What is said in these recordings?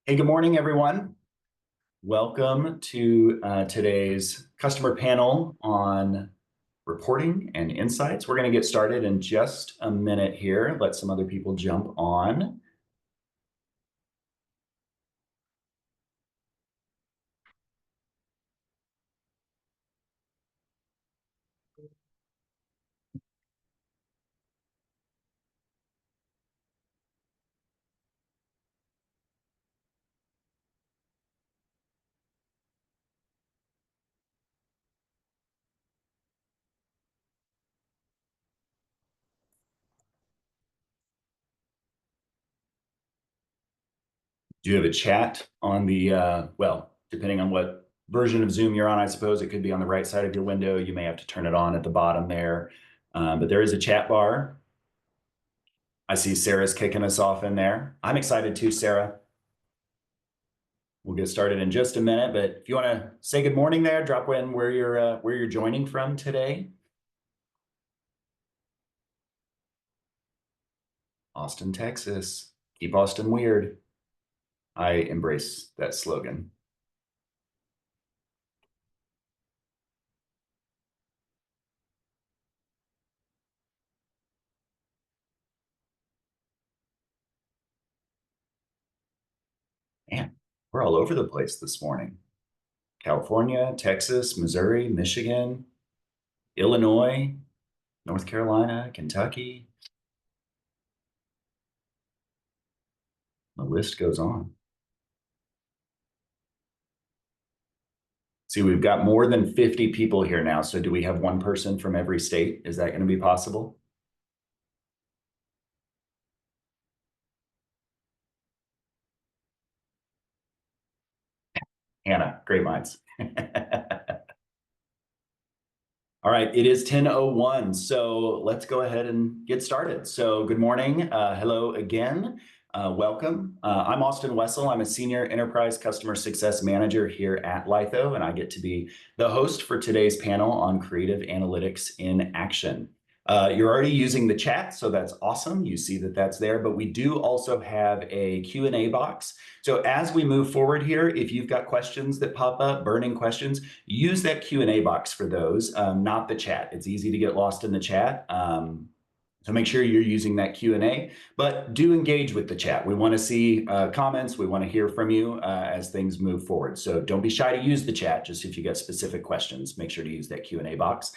Hey, good morning, everyone. Welcome to today's customer panel on reporting and insights. We're going to get started in just a minute here. Let some other people jump on. Do you have a chat on the, well, depending on what version of Zoom you're on, I suppose it could be on the right side of your window. You may have to turn it on at the bottom there. But there is a chat bar. I see Sarah's kicking us off in there. I'm excited too, Sarah. We'll get started in just a minute, but if you want to say good morning there, drop in where you're joining from today. Austin, Texas. Keep Austin weird. I embrace that slogan. Man, we're all over the place this morning. California, Texas, Missouri, Michigan, Illinois, North Carolina, Kentucky. The list goes on. See, we've got more than 50 people here now. So do we have one person from every state? Is that going to be possible? Hannah, great minds. All right, it is 10:01, so let's go ahead and get started. So good morning, hello again, welcome. I'm Austin Wessel. I'm a Senior Enterprise Customer Success Manager here at Lytho, and I get to be the host for today's panel on Creative Analytics in Action. You're already using the chat, so that's awesome. You see that that's there, but we do also have a Q&A box. So as we move forward here, if you've got questions that pop up, burning questions, use that Q&A box for those, not the chat. It's easy to get lost in the chat. So make sure you're using that Q&A, but do engage with the chat. We want to see comments. We want to hear from you as things move forward. So don't be shy to use the chat. Just if you got specific questions, make sure to use that Q&A box.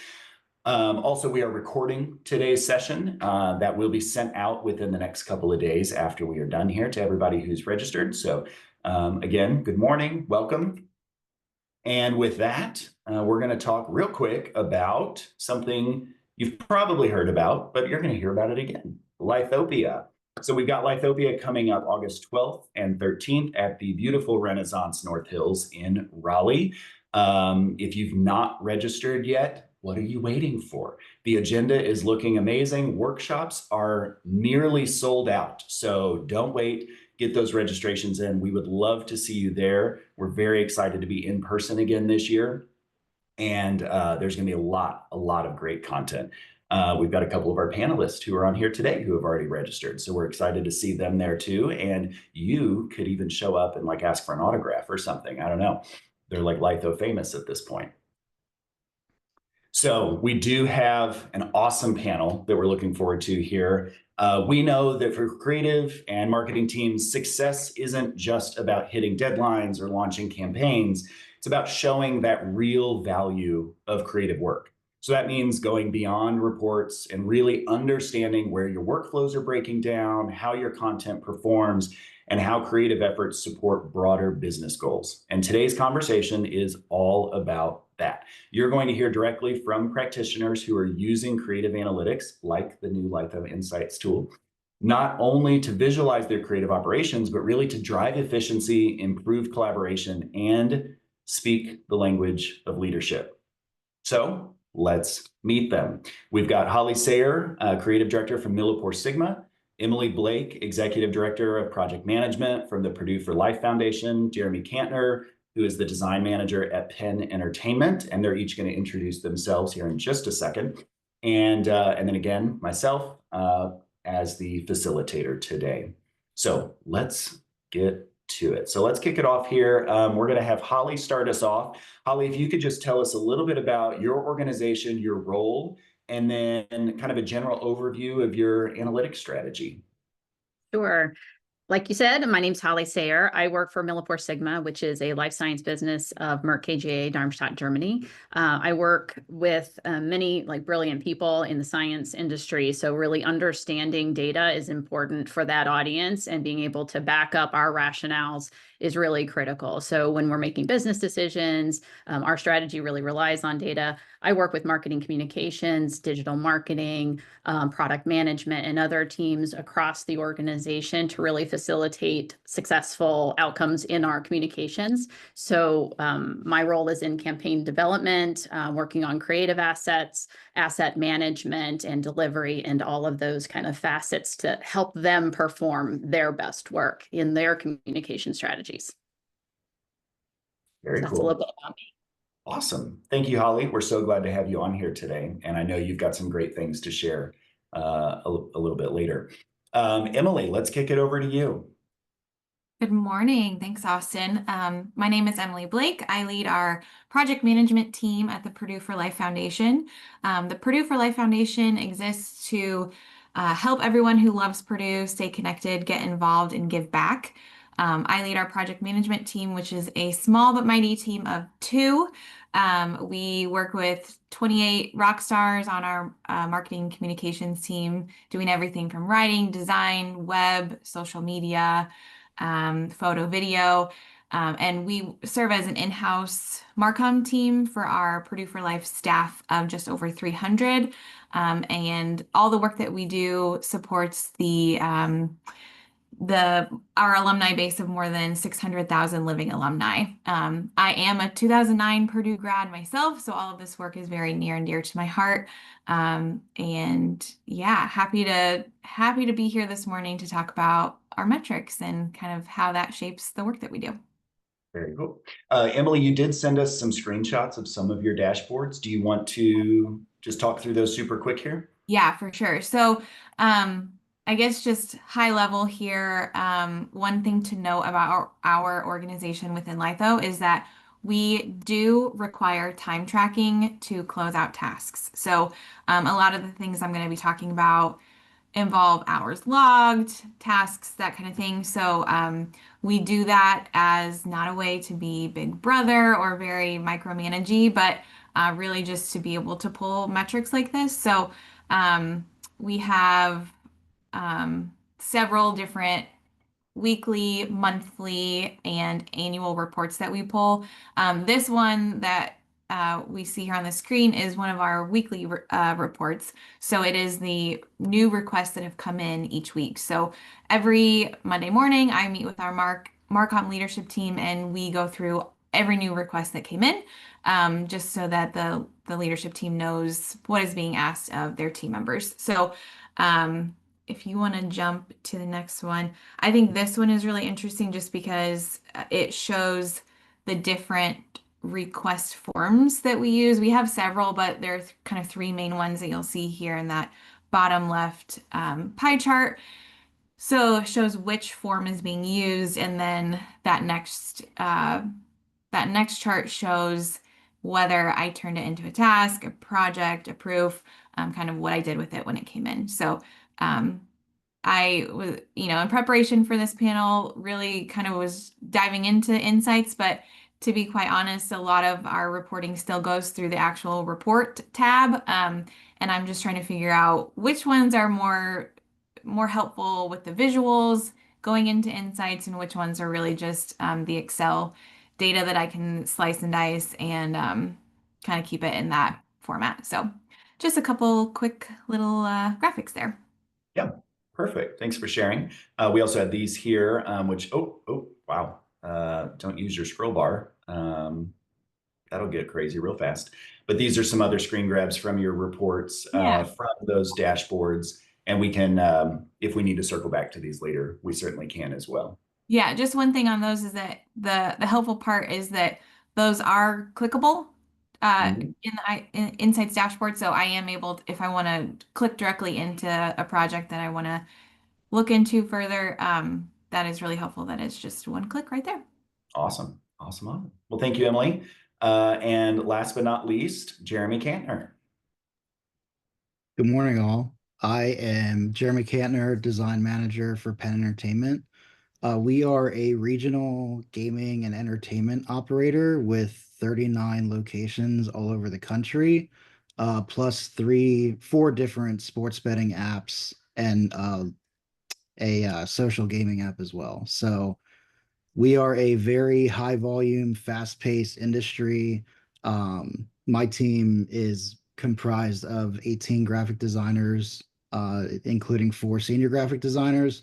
Also, we are recording today's session that will be sent out within the next couple of days after we are done here to everybody who's registered. So again, good morning, welcome. And with that, we're going to talk real quick about something you've probably heard about, but you're going to hear about it again, Lythopia. So we've got Lythopia coming up August 12th and 13th at the beautiful Renaissance North Hills in Raleigh. If you've not registered yet, what are you waiting for? The agenda is looking amazing. Workshops are nearly sold out, so don't wait. Get those registrations in. We would love to see you there. We're very excited to be in person again this year, and there's going to be a lot of great content. We've got a couple of our panelists who are on here today who have already registered, so we're excited to see them there too. And you could even show up and like ask for an autograph or something. I don't know. They're like Lytho famous at this point. So we do have an awesome panel that we're looking forward to here. We know that for creative and marketing teams, success isn't just about hitting deadlines or launching campaigns. It's about showing that real value of creative work. So that means going beyond reports and really understanding where your workflows are breaking down, how your content performs, and how creative efforts support broader business goals. And today's conversation is all about that. You're going to hear directly from practitioners who are using creative analytics, like the new Lytho Insights tool, not only to visualize their creative operations, but really to drive efficiency, improve collaboration, and speak the language of leadership. So let's meet them. We've got Holly Sayer, Creative Director from Millipore Sigma, Emily Blake, Executive Director of Project Management from the Purdue for Life Foundation, Jeremy Kantner, who is the Design Manager at Penn Entertainment, and they're each going to introduce themselves here in just a second. And then again, myself as the facilitator today. So let's get to it. So let's kick it off here. We're going to have Holly start us off. Holly, if you could just tell us a little bit about your organization, your role, and then kind of a general overview of your analytics strategy. Sure. Like you said, my name's Holly Sayer. I work for MilliporeSigma, which is a life science business of Merck KGaA, Darmstadt, Germany. I work with many brilliant people in the science industry. So really understanding data is important for that audience, and being able to back up our rationales is really critical. So when we're making business decisions, our strategy really relies on data. I work with marketing communications, digital marketing, product management, and other teams across the organization to really facilitate successful outcomes in our communications. So my role is in campaign development, working on creative assets, asset management, and delivery, and all of those kind of facets to help them perform their best work in their communication strategies. Very So that's a cool. little bit about me. Awesome. Thank you, Holly. We're so glad to have you on here today. And I know you've got some great things to share a little bit later. Emily, let's kick it over to you. Good morning. Thanks, Austin. My name is Emily Blake. I lead our project management team at the Purdue for Life Foundation. The Purdue for Life Foundation exists to help everyone who loves Purdue stay connected, get involved, and give back. I lead our project management team, which is a small but mighty team of two. We work with 28 rock stars on our marketing communications team, doing everything from writing, design, web, social media, photo, video, and we serve as an in-house Marcom team for our Purdue for Life staff of just over 300. And all the work that we do supports our alumni base of more than 600,000 living alumni. I am a 2009 Purdue grad myself, so all of this work is very near and dear to my heart. And yeah, happy to be here this morning to talk about our metrics and kind of how that shapes the work that we do. Very cool. Emily, you did send us some screenshots of some of your dashboards. Do you want to just talk through those super quick here? Yeah, for sure. So, I guess just high level here, one thing to know about our organization within Lytho is that we do require time tracking to close out tasks. So, a lot of the things I'm going to be talking about involve hours logged, tasks, that kind of thing. So we do that as not a way to be big brother or very micromanagey, but really just to be able to pull metrics like this. So we have several different weekly, monthly, and annual reports that we pull. This one that we see here on the screen is one of our weekly reports. So it is the new requests that have come in each week. So every Monday morning, I meet with our Marcom leadership team, and we go through every new request that came in, just so that the leadership team knows what is being asked of their team members. So if you want to jump to the next one, I think this one is really interesting just because it shows the different request forms that we use. We have several, but there's kind of three main ones that you'll see here in that bottom left pie chart. So it shows which form is being used, and then that next chart shows whether I turned it into a task, a project, a proof, kind of what I did with it when it came in. So I was, in preparation for this panel, really kind of was diving into insights, but to be quite honest, a lot of our reporting still goes through the actual report tab. And I'm just trying to figure out which ones are more helpful with the visuals going into insights, and which ones are really just the Excel data that I can slice and dice and kind of keep it in that format. So just a couple quick little graphics there. Yeah, perfect. Thanks for sharing. We also have these here, which, wow. Don't use your scroll bar. That'll get crazy real fast. But these are some other screen grabs from your reports, Yeah. from those dashboards. And we can, if we need to circle back to these later, we certainly can as well. Yeah, just one thing on those is that the helpful part is that those are clickable in the Insights dashboard. So I am able, if I want to click directly into a project that I want to look into further, that is really helpful. That is just one click right there. Awesome. Awesome. Awesome. Well, thank you, Emily. And last but not least, Jeremy Kantner. Good morning, all. I am Jeremy Kantner, Design Manager for Penn Entertainment. We are a regional gaming and entertainment operator with 39 locations all over the country, plus four different sports betting apps and a social gaming app as well. So we are a very high volume, fast paced industry. My team is comprised of 18 graphic designers, including 4 senior graphic designers.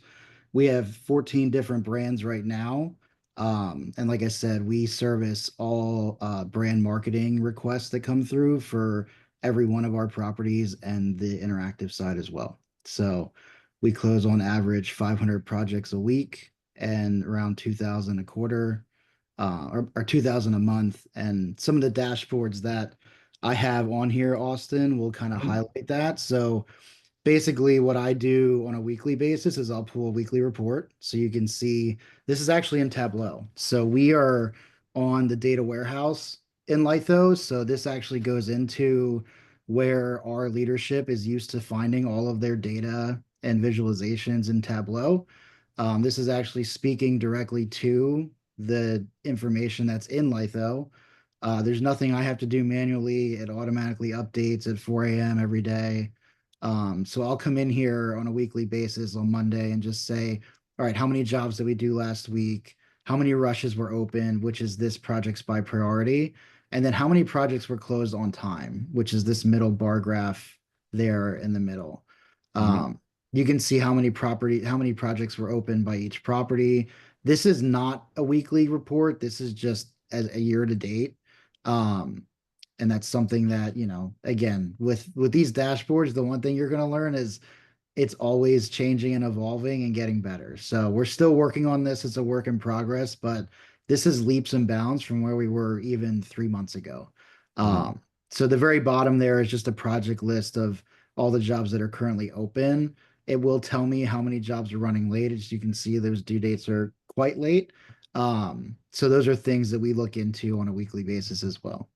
We have 14 different brands right now. And like I said, we service all brand marketing requests that come through for every one of our properties and the interactive side as well. So we close on average 500 projects a week and around 2,000 a quarter, or 2,000 a month. And some of the dashboards that I have on here, Austin, will kind of highlight that. So basically what I do on a weekly basis is I'll pull a weekly report. So you can see this is actually in Tableau. So we are on the data warehouse in Lytho. So this actually goes into where our leadership is used to finding all of their data and visualizations in Tableau. This is actually speaking directly to the information that's in Lytho. There's nothing I have to do manually. It automatically updates at 4 a.m. every day. So I'll come in here on a weekly basis on Monday and just say, all right, how many jobs did we do last week? How many rushes were open, which is this project's by priority? And then how many projects were closed on time, which is this middle bar graph there in the middle. You can see how many projects were open by each property. This is not a weekly report. This is just as a year to date. And that's something that, again, with these dashboards, the one thing you're going to learn is it's always changing and evolving and getting better. So we're still working on this. It's a work in progress, but this is leaps and bounds from where we were even 3 months ago. So the very bottom there is just a project list of all the jobs that are currently open. It will tell me how many jobs are running late. As you can see, those due dates are quite late. So those are things that we look into on a weekly basis as well.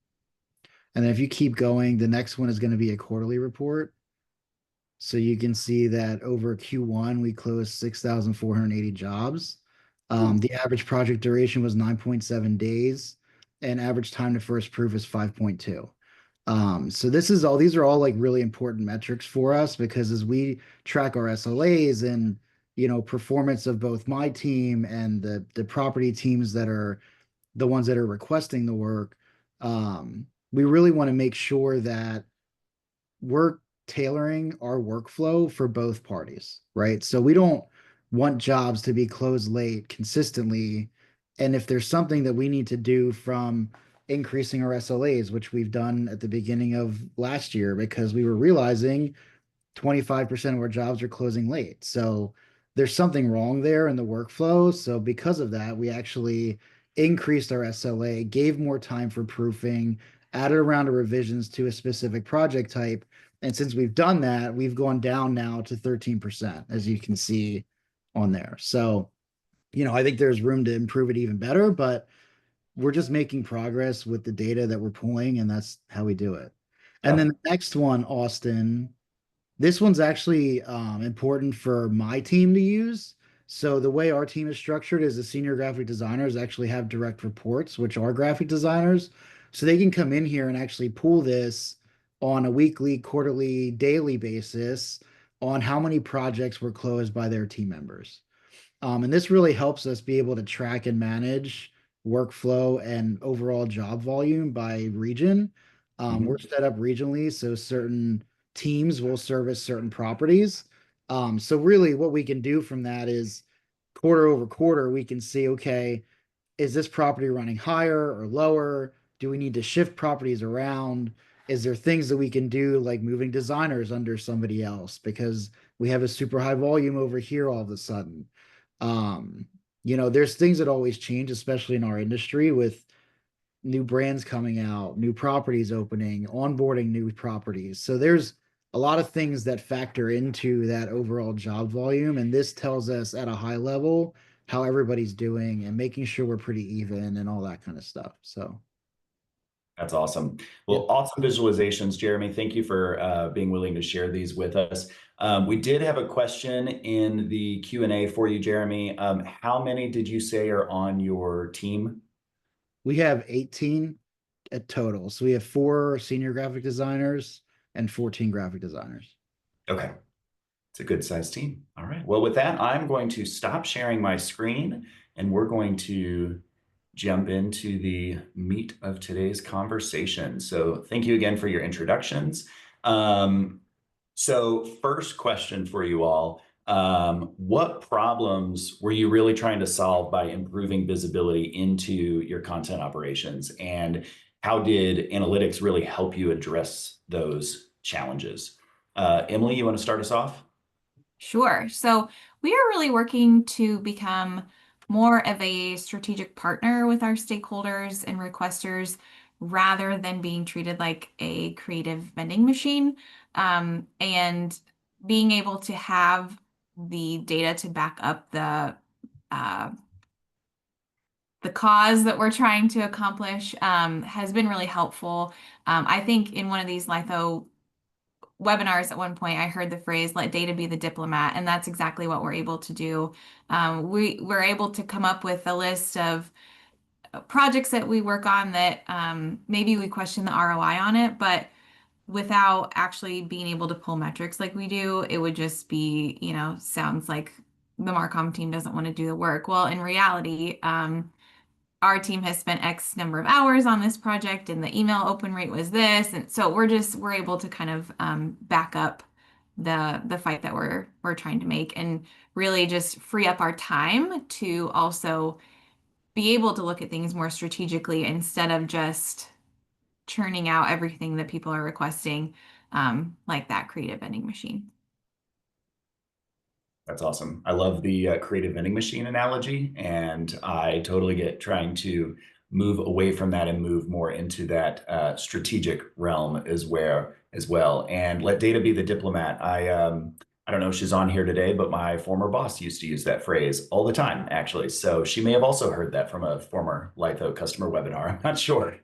And then if you keep going, the next one is going to be a quarterly report. So you can see that over Q1, we closed 6,480 jobs. The average project duration was 9.7 days, and average time to first proof is 5.2. So these are all like really important metrics for us, because as we track our SLAs and performance of both my team and the property teams that are the ones that are requesting the work, we really want to make sure that we're tailoring our workflow for both parties, right? So we don't want jobs to be closed late consistently. And if there's something that we need to do from increasing our SLAs, which we've done at the beginning of last year, because we were realizing 25% of our jobs are closing late. So there's something wrong there in the workflow. So because of that, we actually increased our SLA, gave more time for proofing, added a round of revisions to a specific project type. And since we've done that, we've gone down now to 13%, as you can see on there. So, I think there's room to improve it even better, but we're just making progress with the data that we're pulling, and that's how we do it. And then the next one, Austin, this one's actually important for my team to use. So the way our team is structured is the senior graphic designers actually have direct reports, which are graphic designers. So they can come in here and actually pull this on a weekly, quarterly, daily basis on how many projects were closed by their team members. And this really helps us be able to track and manage workflow and overall job volume by region. We're set up regionally, so certain teams will service certain properties. So really what we can do from that is quarter over quarter, we can see, okay, is this property running higher or lower? Do we need to shift properties around? Is there things that we can do, like moving designers under somebody else because we have a super high volume over here all of a sudden? There's things that always change, especially in our industry, with new brands coming out, new properties opening, onboarding new properties. So there's a lot of things that factor into that overall job volume. And this tells us at a high level how everybody's doing and making sure we're pretty even and all that kind of stuff. So That's awesome. yeah. Well, awesome visualizations, Jeremy. Thank you for being willing to share these with us. We did have a question in the Q&A for you, Jeremy. How many did you say are on your team? We have 18 at total. So we have 4 senior graphic designers and 14 graphic designers. Okay. It's a good sized team. All right. Well, with that, I'm going to stop sharing my screen and we're going to jump into the meat of today's conversation. So thank you again for your introductions. So first question for you all, what problems were you really trying to solve by improving visibility into your content operations? And how did analytics really help you address those challenges? Emily, you want to start us off? Sure. So we are really working to become more of a strategic partner with our stakeholders and requesters rather than being treated like a creative vending machine. And being able to have the data to back up uh, the cause that we're trying to accomplish has been really helpful. I think in one of these Lytho webinars at one point, I heard the phrase, let data be the diplomat, and that's exactly what we're able to do. We're able to come up with a list of projects that we work on that maybe we question the ROI on it, but without actually being able to pull metrics like we do, it would just be, sounds like the Marcom team doesn't want to do the work. Well, in reality, our team has spent X number of hours on this project and the email open rate was this. And so we're able to kind of back up the fight that we're trying to make and really just free up our time to also be able to look at things more strategically instead of just churning out everything that people are requesting, like that creative vending machine. That's awesome. I love the creative vending machine analogy, and I totally get trying to move away from that and move more into that strategic realm as well. And let data be the diplomat. I don't know if she's on here today, but my former boss used to use that phrase all the time, actually. So she may have also heard that from a former Litho customer webinar. I'm not sure.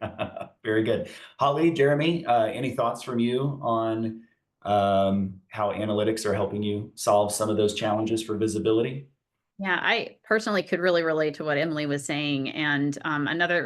Very good. Holly, Jeremy, any thoughts from you on how analytics are helping you solve some of those challenges for visibility? Yeah, I personally could really relate to what Emily was saying. And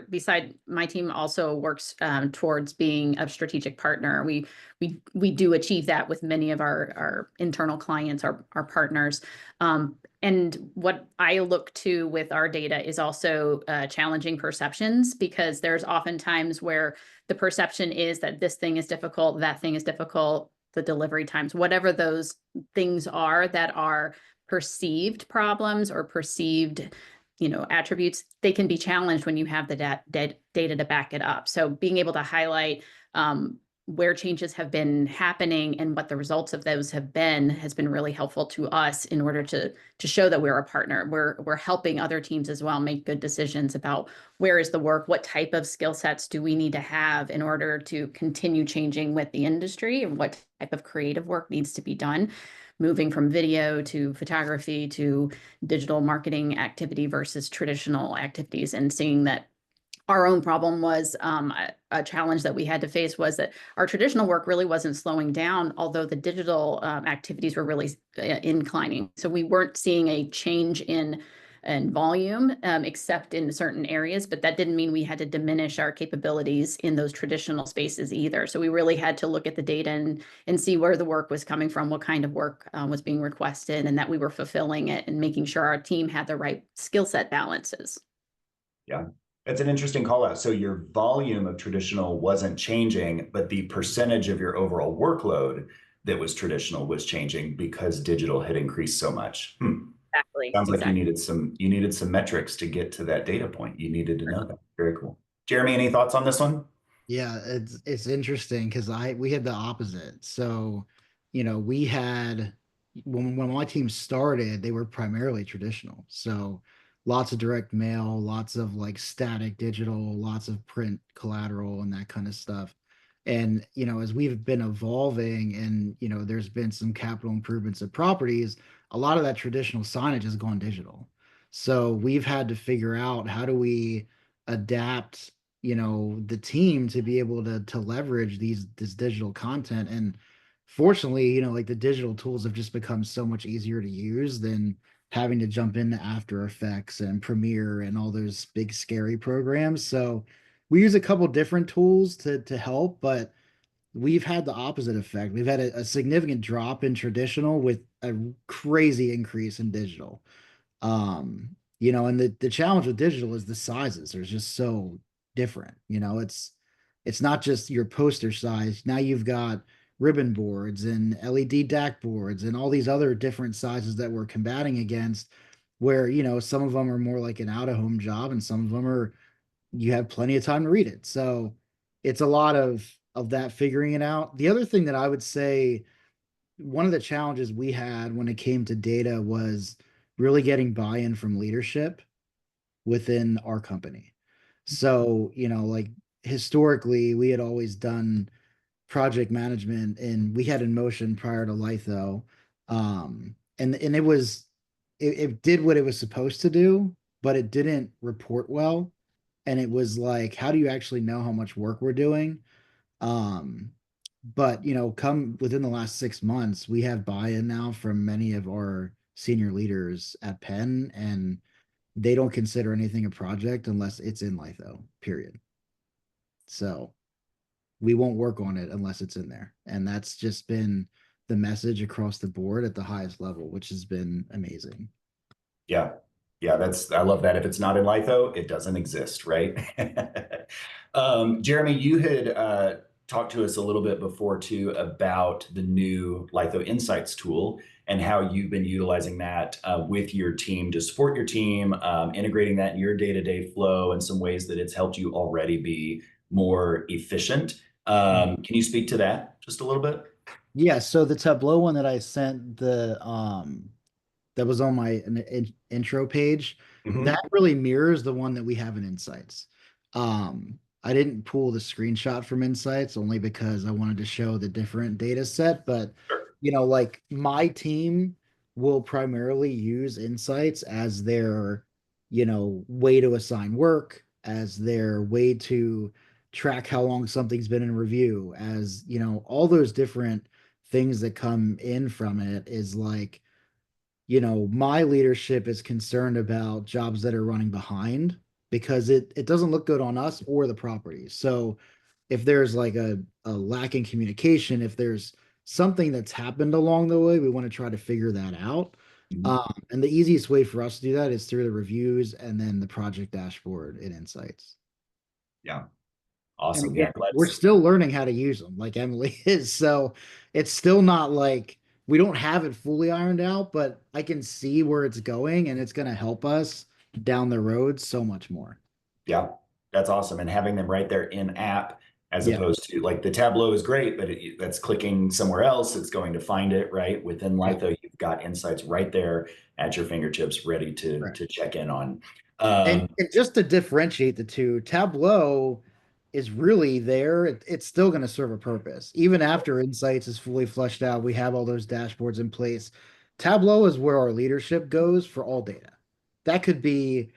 beside my team also works towards being a strategic partner. We do achieve that with many of our internal clients, our partners. And what I look to with our data is also challenging perceptions, because there's often times where the perception is that this thing is difficult, that thing is difficult, the delivery times, whatever those things are that are perceived problems or perceived, attributes, they can be challenged when you have the data to back it up. So being able to highlight where changes have been happening and what the results of those have been has been really helpful to us in order to show that we're a partner. We're helping other teams as well make good decisions about where is the work, what type of skill sets do we need to have in order to continue changing with the industry, and what type of creative work needs to be done, moving from video to photography to digital marketing activity versus traditional activities, and seeing that our own problem was a challenge that we had to face was that our traditional work really wasn't slowing down, although the digital activities were really inclining. So we weren't seeing a change in volume, except in certain areas, but that didn't mean we had to diminish our capabilities in those traditional spaces either. So we really had to look at the data and see where the work was coming from, what kind of work was being requested, and that we were fulfilling it and making sure our team had the right skill set balances. Yeah, it's an interesting call out. So your volume of traditional wasn't changing, but the percentage of your overall workload that was traditional was changing because digital had increased so much. Exactly. Sounds like Exactly. you needed some metrics to get to that data point. You needed to know that. Very cool. Jeremy, any thoughts on this one? Yeah, it's interesting because we had the opposite. So, we had when my team started, they were primarily traditional. So lots of direct mail, lots of like static digital, lots of print collateral and that kind of stuff. And, as we've been evolving and, there's been some capital improvements of properties, a lot of that traditional signage has gone digital. So we've had to figure out how do we adapt, the team to be able to leverage this digital content. And fortunately, like the digital tools have just become so much easier to use than having to jump into After Effects and Premiere and all those big scary programs. So we use a couple different tools to help, but we've had the opposite effect. We've had a significant drop in traditional with a crazy increase in digital. And the challenge with digital is the sizes. They're just so different. It's not just your poster size. Now you've got ribbon boards and LED DAC boards and all these other different sizes that we're combating against, where, some of them are more like an out-of-home job and some of them are you have plenty of time to read it. So it's a lot of that figuring it out. The other thing that I would say, one of the challenges we had when it came to data was really getting buy-in from leadership within our company. So, like historically, we had always done project management and we had in motion prior to Lytho. And it did what it was supposed to do, but it didn't report well. And it was like, how do you actually know how much work we're doing? Um, but come within the last 6 months, we have buy-in now from many of our senior leaders at Penn, and they don't consider anything a project unless it's in Litho, period. So we won't work on it unless it's in there. And that's just been the message across the board at the highest level, which has been amazing. Yeah. Yeah, I love that. If it's not in Litho, it doesn't exist, right? Jeremy, you had talked to us a little bit before too about the new Lytho Insights tool and how you've been utilizing that with your team to support your team, integrating that in your day-to-day flow and some ways that it's helped you already be more efficient. Can you speak to that just a little bit? Yeah, so the Tableau one that I sent that was on my intro page, that really mirrors the one that we have in Insights. I didn't pull the screenshot from Insights only because I wanted to show the different data set, but Sure. like my team will primarily use Insights as their, way to assign work, as their way to track how long something's been in review, as, all those different things that come in from it is like, my leadership is concerned about jobs that are running behind because it doesn't look good on us or the property. So if there's like a lack in communication, if there's something that's happened along the way, we want to try to figure that out. Mhm. And the easiest way for us to do that is through the reviews and then the project dashboard in Insights. Yeah. And Awesome. again, Yeah. Glad to we're see. still learning how to use them, like Emily is. So it's still not like we don't have it fully ironed out, but I can see where it's going and it's going to help us down the road so much more. Yeah, that's awesome. And having them right there in app as Yeah. opposed to like the Tableau is great, but that's clicking somewhere else. It's going to find it right within Litho. You've got insights right there at your fingertips, ready to Right. check in on. And just to differentiate the two, Tableau is really there. It's still going to serve a purpose. Even after Insights is fully fleshed out, we have all those dashboards in place. Tableau is where our leadership goes for all data. That could be,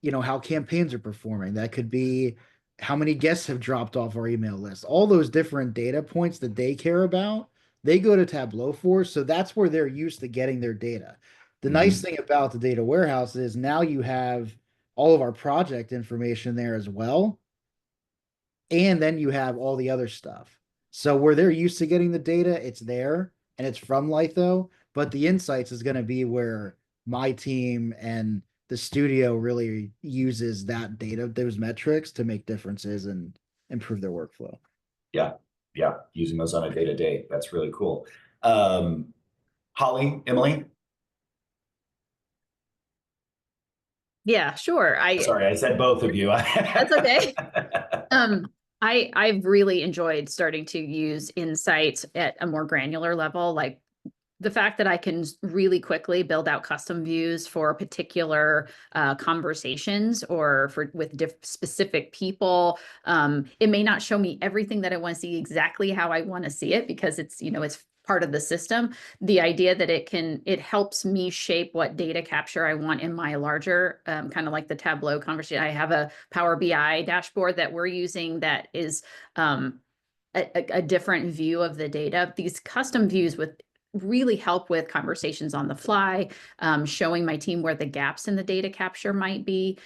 how campaigns are performing. That could be how many guests have dropped off our email list. All those different data points that they care about, they go to Tableau for. So that's where they're used to getting their data. The nice thing about the data warehouse is now you have all of our project information there as well. And then you have all the other stuff. So where they're used to getting the data, it's there and it's from Litho, but the insights is going to be where my team and the studio really uses that data, those metrics to make differences and improve their workflow. Yeah, yeah, using those on a day-to-day. That's really cool. Holly, Emily? Yeah, sure. Sorry, I said both of you. That's okay. I've really enjoyed starting to use insights at a more granular level, like the fact that I can really quickly build out custom views for particular conversations or with specific people. It may not show me everything that I want to see exactly how I want to see it because it's part of the system. The idea that it helps me shape what data capture I want in my larger, kind of like the Tableau conversation. I have a Power BI dashboard that we're using that is a different view of the data. These custom views with really help with conversations on the fly, showing my team where the gaps in the data capture might be.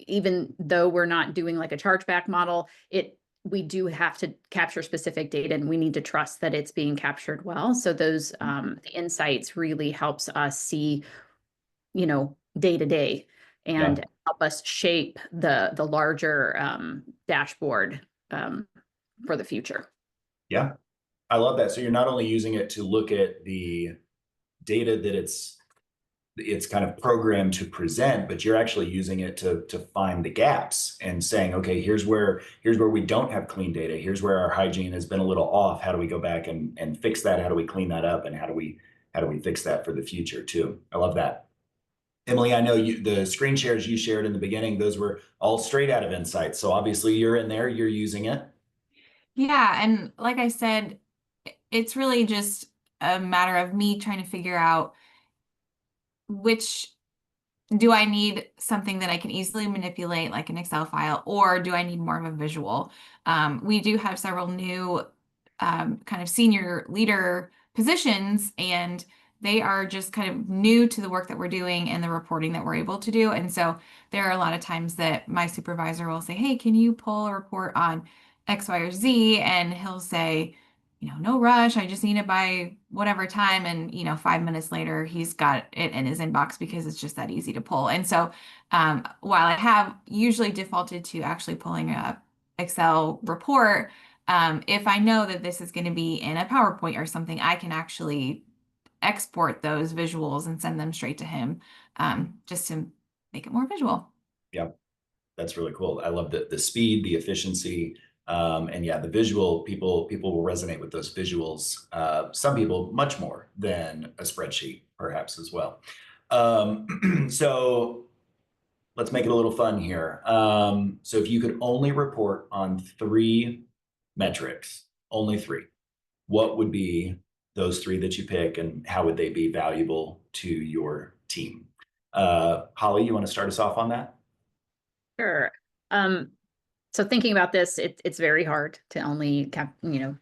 Even though we're not doing like a chargeback model, we do have to capture specific data, and we need to trust that it's being captured well. So those the insights really helps us see, day to day, and help us shape the larger dashboard for the future. Yeah, I love that. So you're not only using it to look at the data that it's kind of programmed to present, but you're actually using it to find the gaps and saying, okay, here's where we don't have clean data. Here's where our hygiene has been a little off. How do we go back and fix that? How do we clean that up? And how do we fix that for the future too? I love that. Emily, I know the screen shares you shared in the beginning, those were all straight out of Insights. So obviously you're in there, you're using it. Yeah, and like I said, it's really just a matter of me trying to figure out which do I need something that I can easily manipulate, like an Excel file, or do I need more of a visual? We do have several new kind of senior leader positions, and they are just kind of new to the work that we're doing and the reporting that we're able to do. And so there are a lot of times that my supervisor will say, hey, can you pull a report on X, Y, or Z? And he'll say, no rush. I just need it by whatever time. And, 5 minutes later, he's got it in his inbox because it's just that easy to pull. And so while I have usually defaulted to actually pulling a Excel report, if I know that this is going to be in a PowerPoint or something, I can actually export those visuals and send them straight to him, just to make it more visual. Yeah, that's really cool. I love the speed, the efficiency. And yeah, the visual, people will resonate with those visuals. Some people much more than a spreadsheet, perhaps as well. So let's make it a little fun here. So if you could only report on 3 metrics, only 3, what would be those 3 that you pick, and how would they be valuable to your team? Holly, you want to start us off on that? Sure. So thinking about this, it's very hard to only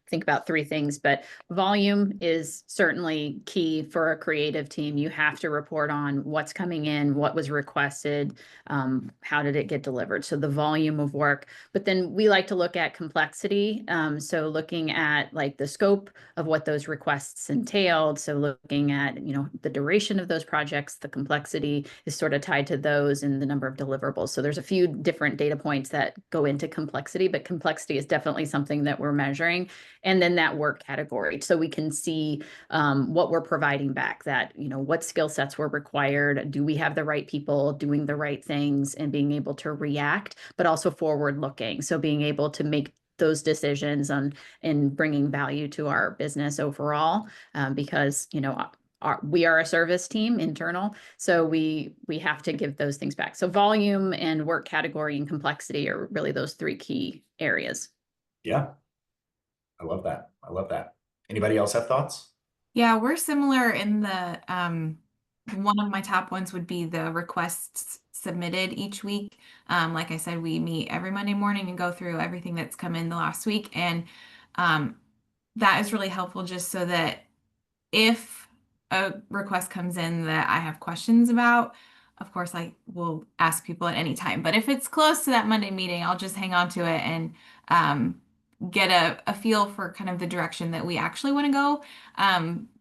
think about 3 things, but volume is certainly key for a creative team. You have to report on what's coming in, what was requested, how did it get delivered. So the volume of work, but then we like to look at complexity. So looking at like the scope of what those requests entailed. So looking at, the duration of those projects, the complexity is sort of tied to those and the number of deliverables. So there's a few different data points that go into complexity, but complexity is definitely something that we're measuring. And then that work category. So we can see what we're providing back, that, what skill sets were required. Do we have the right people doing the right things and being able to react, but also forward looking. So being able to make those decisions and bringing value to our business overall, because, we are a service team internal, so we have to give those things back. So volume and work category and complexity are really those 3 key areas. Yeah, I love that. I love that. Anybody else have thoughts? Yeah, we're similar in the one of my top ones would be the requests submitted each week. Like I said, we meet every Monday morning and go through everything that's come in the last week, and that is really helpful just so that if a request comes in that I have questions about, of course, I will ask people at any time. But if it's close to that Monday meeting, I'll just hang on to it and get a feel for kind of the direction that we actually want to go.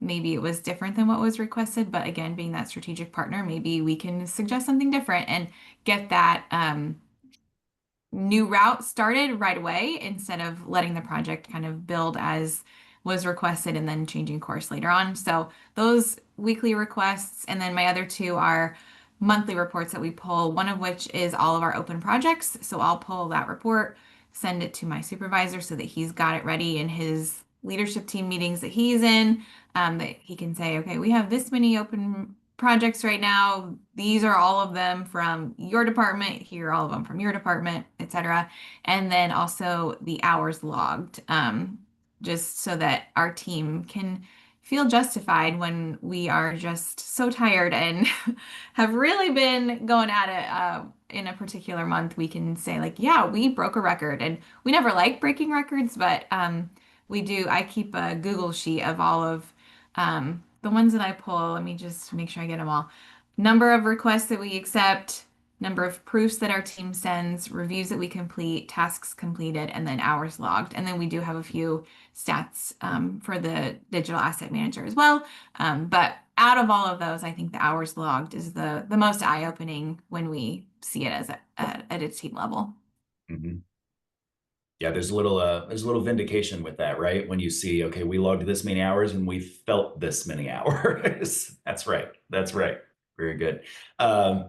Maybe it was different than what was requested, but again, being that strategic partner, maybe we can suggest something different and get that new route started right away instead of letting the project kind of build as was requested and then changing course later on. So those weekly requests, and then my other 2 are monthly reports that we pull, one of which is all of our open projects. So I'll pull that report, send it to my supervisor so that he's got it ready in his leadership team meetings that he's in, that he can say, okay, we have this many open projects right now. These are all of them from your department. Here are all of them from your department, etc. And then also the hours logged. just so that our team can feel justified when we are just so tired and have really been going at it in a particular month. We can say like, yeah, we broke a record, and we never like breaking records, but we do. I keep a Google sheet of all of the ones that I pull. Let me just make sure I get them all. Number of requests that we accept, number of proofs that our team sends, reviews that we complete, tasks completed, and then hours logged. And then we do have a few stats for the digital asset manager as well. But out of all of those, I think the hours logged is the most eye-opening when we see it as at its team level. Mm-hmm. Yeah, there's a little vindication with that, right? When you see, okay, we logged this many hours and we felt this many hours. That's right. That's right. Very good.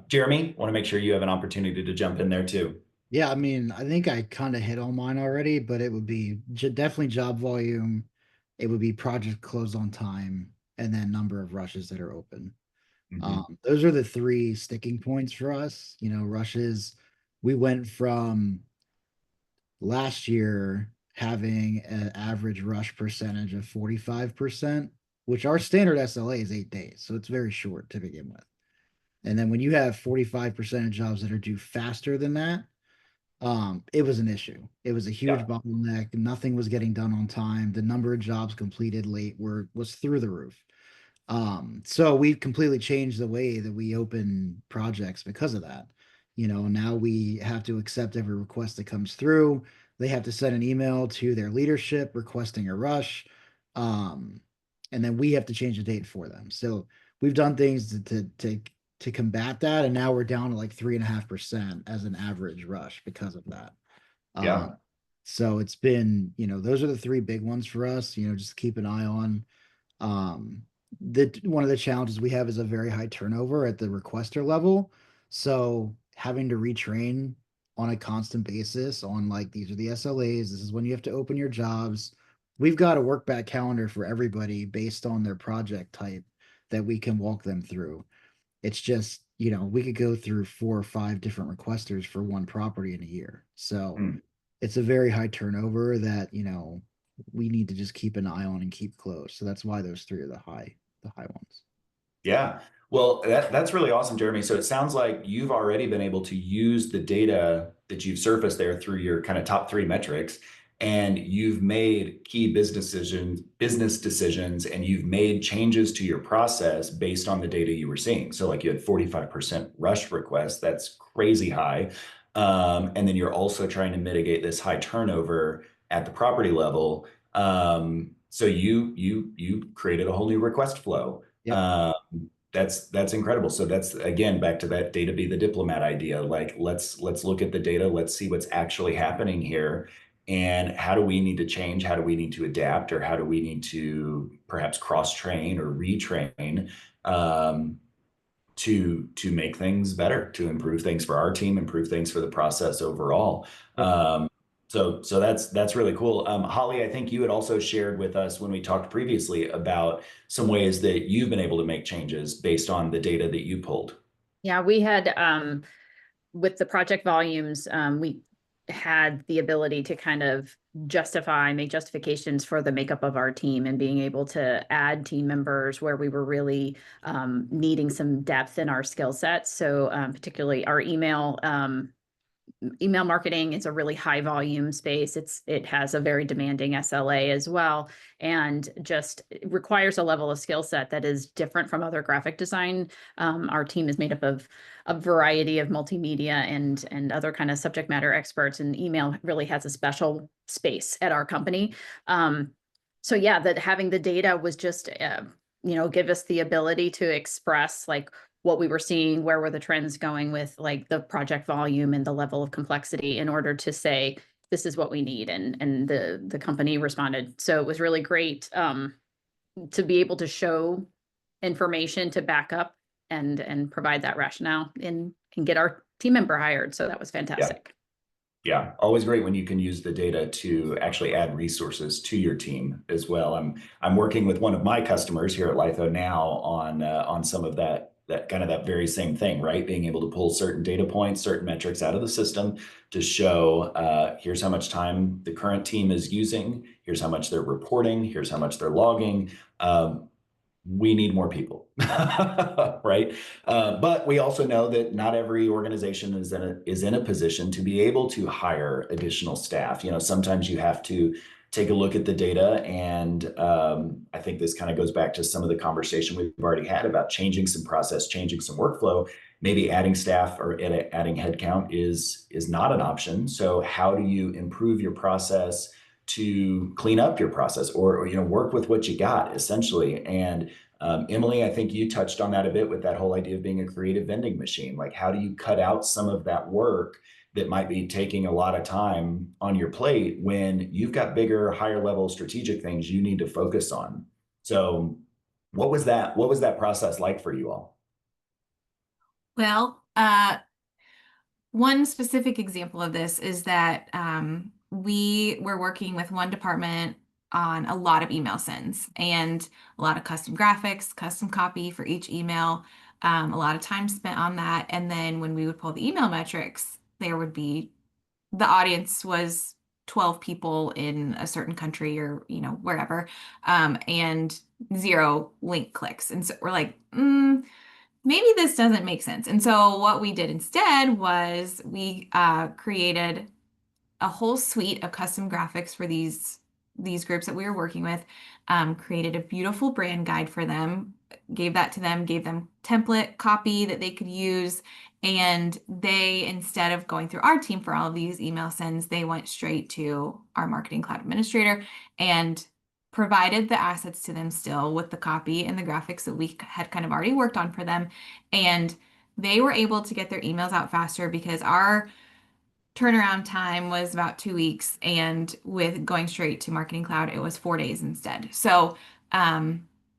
Jeremy, want to make sure you have an opportunity to jump in there too. Yeah, I mean, I think I kind of hit on mine already, but it would be definitely job volume. It would be project closed on time, and then number of rushes that are open. Mm-hmm. Those are the three sticking points for us. You know, rushes, we went from last year having an average rush percentage of 45%, which our standard SLA is 8 days. So it's very short to begin with. And then when you have 45% of jobs that are due faster than that, it was an issue. It was a huge Yeah. bottleneck. Nothing was getting done on time. The number of jobs completed late was through the roof. So we completely changed the way that we open projects because of that. You know, now we have to accept every request that comes through. They have to send an email to their leadership requesting a rush. Um, and then we have to change the date for them. So we've done things to combat that, and now we're down to like 3.5% as an average rush because of that. Yeah. So it's been, you know, those are the three big ones for us, you know, just keep an eye on. Um, one of the challenges we have is a very high turnover at the requester level. So having to retrain on a constant basis on like these are the SLAs, this is when you have to open your jobs. We've got a work back calendar for everybody based on their project type that we can walk them through. It's just, you know, we could go through 4 or 5 different requesters for one property in a year. So Mm. it's a very high turnover that, you know, we need to just keep an eye on and keep close. So that's why those three are the high ones. Yeah. Well, that's really awesome, Jeremy. So it sounds like you've already been able to use the data that you've surfaced there through your kind of top 3 metrics, and you've made key business decisions, and you've made changes to your process based on the data you were seeing. So like you had 45% rush requests, that's crazy high. And then you're also trying to mitigate this high turnover at the property level. So you created a whole new request flow. Yep. That's incredible. So that's again back to that data be the diplomat idea. Like let's look at the data, let's see what's actually happening here, and how do we need to change? How do we need to adapt, or how do we need to perhaps cross train or retrain to make things better, to improve things for our team, improve things for the process overall. Yep. So that's really cool. Holly, I think you had also shared with us when we talked previously about some ways that you've been able to make changes based on the data that you pulled. Yeah, we had with the project volumes, we had the ability to kind of make justifications for the makeup of our team and being able to add team members where we were really needing some depth in our skill sets. So particularly our email marketing is a really high volume space. It has a very demanding SLA as well, and just requires a level of skill set that is different from other graphic design. Our team is made up of a variety of multimedia and other kind of subject matter experts, and email really has a special space at our company. So yeah, that having the data was just give us the ability to express like what we were seeing, where were the trends going with like the project volume and the level of complexity in order to say, this is what we need. And the company responded. So it was really great to be able to show information to back up and provide that rationale and get our team member hired. So that was fantastic. Yeah, always great when you can use the data to actually add resources to your team as well. I'm working with one of my customers here at Lytho now on some of that that kind of that very same thing, right? Being able to pull certain data points, certain metrics out of the system to show here's how much time the current team is using, here's how much they're reporting, here's how much they're logging. We need more people, right? But we also know that not every organization is in a position to be able to hire additional staff. Sometimes you have to take a look at the data, and I think this kind of goes back to some of the conversation we've already had about changing some process, changing some workflow. Maybe adding staff or adding headcount is not an option. So how do you improve your process to clean up your process, or work with what you got, essentially? And Emily, I think you touched on that a bit with that whole idea of being a creative vending machine. Like, how do you cut out some of that work that might be taking a lot of time on your plate when you've got bigger, higher level strategic things you need to focus on? So what was that process like for you all? Well, one specific example of this is that we were working with one department on a lot of email sends and a lot of custom graphics, custom copy for each email, a lot of time spent on that. And then when we would pull the email metrics, the audience was 12 people in a certain country or, wherever, and 0 link clicks. And so we're like, maybe this doesn't make sense. And so what we did instead was we created a whole suite of custom graphics for these groups that we were working with, created a beautiful brand guide for them, gave that to them, gave them template copy that they could use. And they, instead of going through our team for all of these email sends, they went straight to our marketing cloud administrator and provided the assets to them still with the copy and the graphics that we had kind of already worked on for them. And they were able to get their emails out faster because our turnaround time was about 2 weeks, and with going straight to Marketing Cloud, it was 4 days instead. So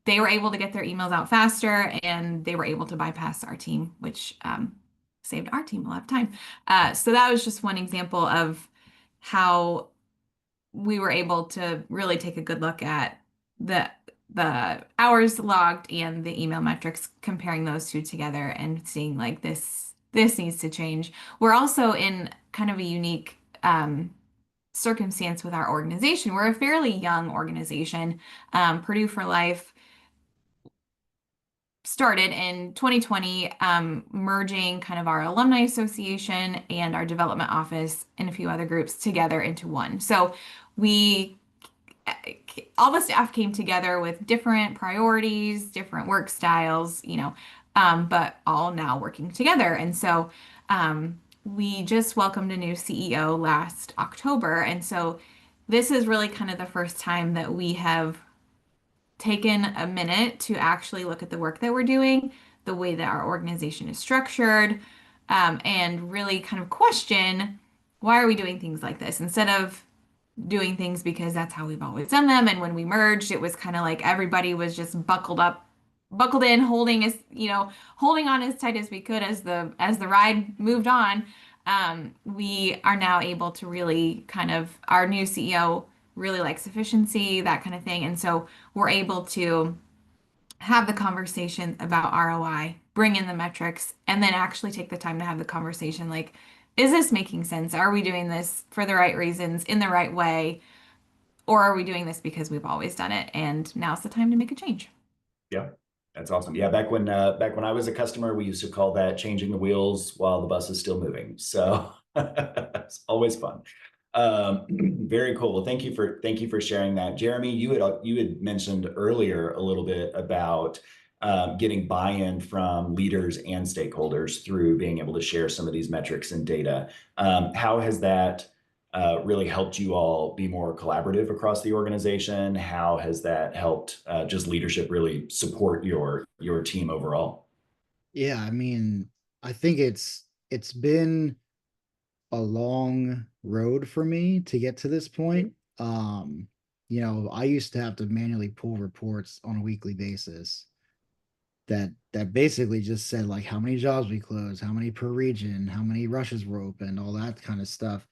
they were able to get their emails out faster, and they were able to bypass our team, which saved our team a lot of time. So that was just one example of how we were able to really take a good look at the hours logged and the email metrics, comparing those two together and seeing like this needs to change. We're also in kind of a unique circumstance with our organization. We're a fairly young organization. Purdue for Life started in 2020, merging kind of our alumni association and our development office and a few other groups together into one. So all the staff came together with different priorities, different work styles, but all now working together. And so we just welcomed a new CEO last October. And so this is really kind of the first time that we have taken a minute to actually look at the work that we're doing, the way that our organization is structured, and really kind of question, why are we doing things like this instead of doing things because that's how we've always done them. And when we merged, it was kind of like everybody was just buckled in, holding on as tight as we could as the ride moved on. We are now able to really our new CEO really likes efficiency, that kind of thing. And so we're able to have the conversation about ROI, bring in the metrics, and then actually take the time to have the conversation like, is this making sense? Are we doing this for the right reasons, in the right way? Or are we doing this because we've always done it and now's the time to make a change? Yeah, that's awesome. Yeah, back when I was a customer, we used to call that changing the wheels while the bus is still moving. So it's always fun. Very cool. Well, thank you for sharing that. Jeremy, you had mentioned earlier a little bit about getting buy-in from leaders and stakeholders through being able to share some of these metrics and data. How has that really helped you all be more collaborative across the organization? How has that helped just leadership really support your team overall? Yeah, I mean, I think it's been a long road for me to get to this point. I used to have to manually pull reports on a weekly basis that basically just said like how many jobs we closed, how many per region, how many rushes were open, all that kind of stuff.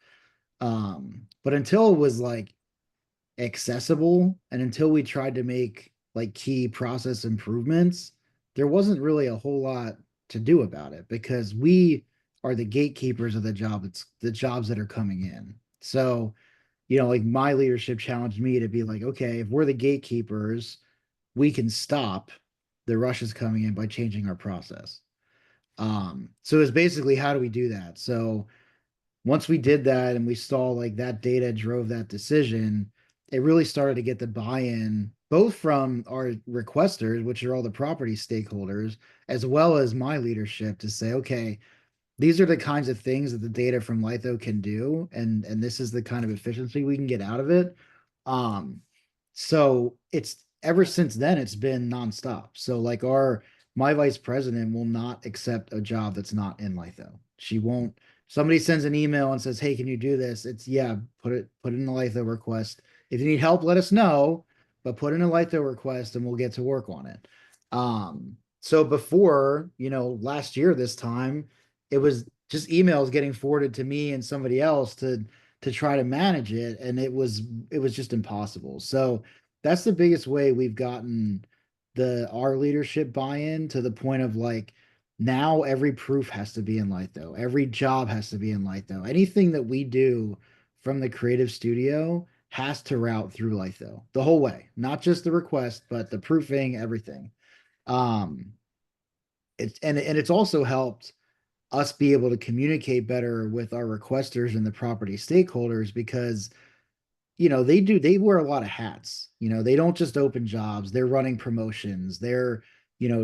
But until it was like accessible and until we tried to make like key process improvements, there wasn't really a whole lot to do about it because we are the gatekeepers of the job. It's the jobs that are coming in. So, like my leadership challenged me to be like, okay, if we're the gatekeepers, we can stop the rushes coming in by changing our process. So it's basically, how do we do that? So once we did that and we saw like that data drove that decision, it really started to get the buy-in both from our requesters, which are all the property stakeholders, as well as my leadership to say, okay, these are the kinds of things that the data from Litho can do, and this is the kind of efficiency we can get out of it. Um, so it's ever since then it's been nonstop. So like my vice president will not accept a job that's not in Litho. She won't. Somebody sends an email and says, "Hey, can you do this?" It's yeah, put in a Litho request. If you need help, let us know, but put in a Litho request and we'll get to work on it. So before, last year this time, it was just emails getting forwarded to me and somebody else to try to manage it, and it was just impossible. So that's the biggest way we've gotten our leadership buy-in, to the point of like, now every proof has to be in Litho, every job has to be in Litho, anything that we do from the creative studio has to route through Litho the whole way, not just the request but the proofing, everything. um it's also helped us be able to communicate better with our requesters and the property stakeholders, because they wear a lot of hats. They don't just open jobs, they're running promotions, they're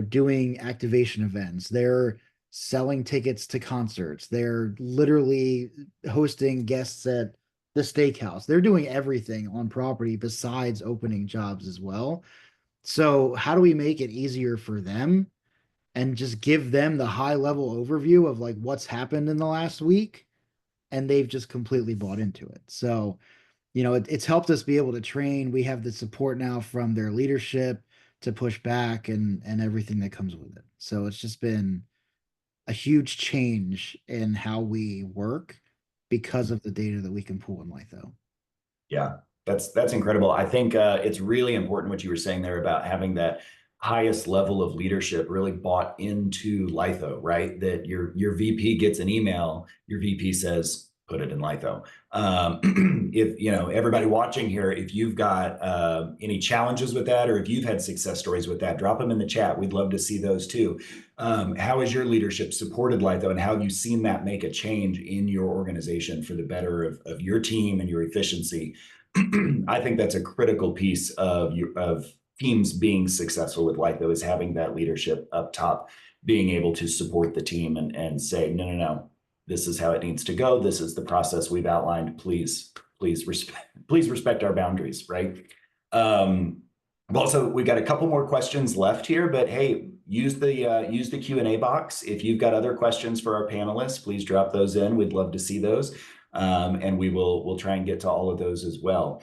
doing activation events, they're selling tickets to concerts, they're literally hosting guests at the steakhouse, they're doing everything on property besides opening jobs as well. So how do we make it easier for them and just give them the high level overview of like what's happened in the last week? And they've just completely bought into it. So it's helped us be able to train. We have the support now from their leadership to push back and everything that comes with it. So it's just been a huge change in how we work because of the data that we can pull in Litho. Yeah, that's incredible. I think it's really important what you were saying there about having that highest level of leadership really bought into Litho, right? That your VP gets an email, your VP says, put it in Litho. If everybody watching here, if you've got any challenges with that, or if you've had success stories with that, drop them in the chat. We'd love to see those too. How has your leadership supported Litho, and how have you seen that make a change in your organization for the better of your team and your efficiency? I think that's a critical piece of teams being successful with Litho, is having that leadership up top, being able to support the team and say, no, this is how it needs to go. This is the process we've outlined. Please respect our boundaries, right? Also, we got a couple more questions left here, but hey, use the Q&A box. If you've got other questions for our panelists, please drop those in. We'd love to see those. And we'll try and get to all of those as well.